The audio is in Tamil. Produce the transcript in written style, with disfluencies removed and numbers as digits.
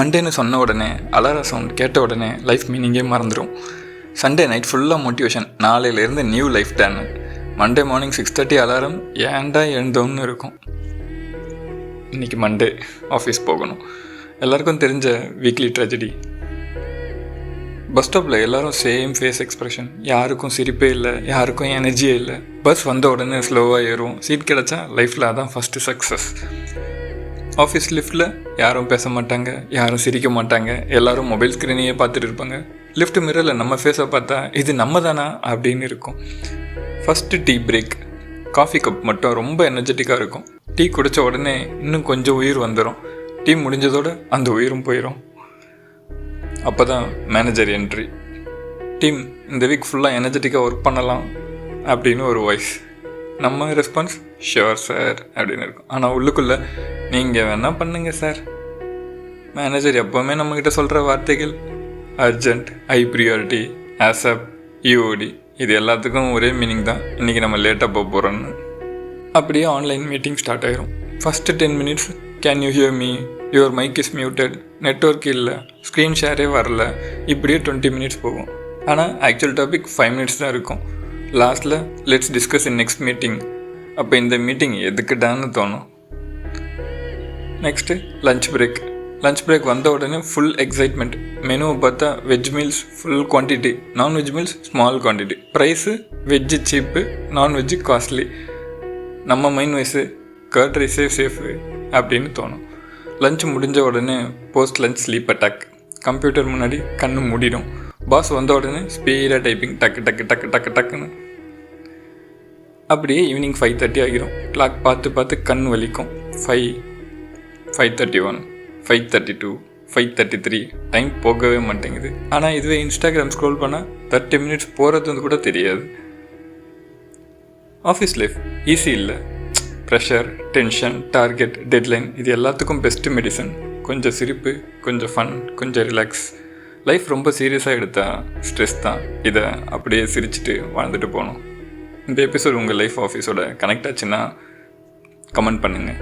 மண்டேன்னு சொன்ன உடனே அலாரம் சவுண்ட் கேட்ட உடனே லைஃப் மீனிங்கே மறந்துடும். சண்டே நைட் ஃபுல்லாக மோட்டிவேஷன், நாளையிலேருந்து நியூ லைஃப் டேன்னு. மண்டே மார்னிங் 6:30 அலாரம், ஏன்டா எழுந்தோன்னு இருக்கும். இன்றைக்கி மண்டே, ஆஃபீஸ் போகணும். எல்லாருக்கும் தெரிஞ்ச வீக்லி ட்ராஜடி. பஸ் ஸ்டாப்பில் எல்லோரும் சேம் ஃபேஸ் எக்ஸ்ப்ரெஷன். யாருக்கும் சிரிப்பே இல்லை, யாருக்கும் எனர்ஜியே இல்லை. பஸ் வந்த உடனே ஸ்லோவாக ஏறும். சீட் கிடச்சா லைஃப்பில் அதான் ஃபஸ்ட்டு சக்ஸஸ். ஆஃபீஸ் லிஃப்ட்டில் யாரும் பேச மாட்டாங்க, யாரும் சிரிக்க மாட்டாங்க, எல்லோரும் மொபைல் ஸ்க்ரீனையே பார்த்துட்டு இருப்பாங்க. லிஃப்ட் மிரரில் நம்ம ஃபேஸை பார்த்தா இது நம்ம தானா அப்படின்னு இருக்கும். First tea break. Coffee cup மட்டும் ரொம்ப எனர்ஜெட்டிக்காக இருக்கும். டீ குடித்த உடனே இன்னும் கொஞ்சம் உயிர் வந்துடும். டீ முடிஞ்சதோடு அந்த உயிரும் போயிடும். அப்போ தான் மேனேஜர் என்ட்ரி. டீம் இந்த வீக் ஃபுல்லாக எனர்ஜெட்டிக்காக ஒர்க் பண்ணலாம் அப்படின்னு ஒரு வாய்ஸ். நம்ம ரெஸ்பான்ஸ் ஷுவர் சார் அப்படின்னு இருக்கும். ஆனால் உள்ளுக்குள்ளே நீங்கள் வேணால் பண்ணுங்கள் சார். மேனேஜர் எப்போவுமே நம்மக்கிட்ட சொல்கிற வார்த்தைகள் அர்ஜெண்ட், ஹை ப்ரியாரிட்டி, ஆசப், யூஓடி, இது எல்லாத்துக்கும் ஒரே மீனிங் தான். இன்றைக்கி நம்ம லேட்டாக போக போகிறோன்னு. அப்படியே ஆன்லைன் மீட்டிங் ஸ்டார்ட் ஆகிரும். First 10 minutes can you hear me, your mic is muted, network இல்லை, ஸ்க்ரீன் ஷேரே வரல, இப்படியே 20 minutes போகும். ஆனால் ஆக்சுவல் டாபிக் 5 minutes தான் இருக்கும். லாஸ்ட்டில் let's discuss in next meeting. அப்போ இந்த மீட்டிங் எதுக்குடான்னு தோணும். Next lunch break. Lunch break வந்த உடனே ஃபுல் எக்ஸைட்மெண்ட். மெனுவை பார்த்தா veg meals full quantity, non veg meals small quantity, price veg cheap, non veg costly. நம்ம மைண்ட் வைஸு கர்ட் ரைஸே சேஃபு அப்படின்னு தோணும். லஞ்ச் முடிஞ்ச உடனே post lunch sleep attack. Computer முன்னாடி கண்ணு மூடிடும். பாஸ் வந்த உடனே ஸ்பீடாக டைப்பிங், டக்கு டக்கு டக்கு டக்கு டக்குன்னு. அப்படியே ஈவினிங் 5:30 ஆகிரும். கிளாக் பார்த்து பார்த்து கண் வலிக்கும். 5, 5:31, 5:32, 5:33, டைம் போகவே மாட்டேங்குது. ஆனால் இதுவே இன்ஸ்டாகிராம் ஸ்க்ரோல் பண்ணால் 30 minutes போகிறது கூட தெரியாது. ஆஃபீஸ் லைஃப் ஈஸி இல்லை. ப்ரெஷர், டென்ஷன், டார்கெட், டெட்லைன், இது எல்லாத்துக்கும் பெஸ்ட்டு மெடிசன். கொஞ்சம் சிரிப்பு, கொஞ்சம் ஃபன், கொஞ்சம் ரிலாக்ஸ். லைஃப் ரொம்ப சீரியஸாக எடுத்தால் ஸ்ட்ரெஸ் தான். இதை அப்படியே சிரிச்சுட்டு வாழ்ந்துட்டு போகணும். இந்த எபிசோட் உங்கள் லைஃப் ஆஃபீஸோட கனெக்ட் ஆச்சுன்னா கமெண்ட் பண்ணுங்கள்.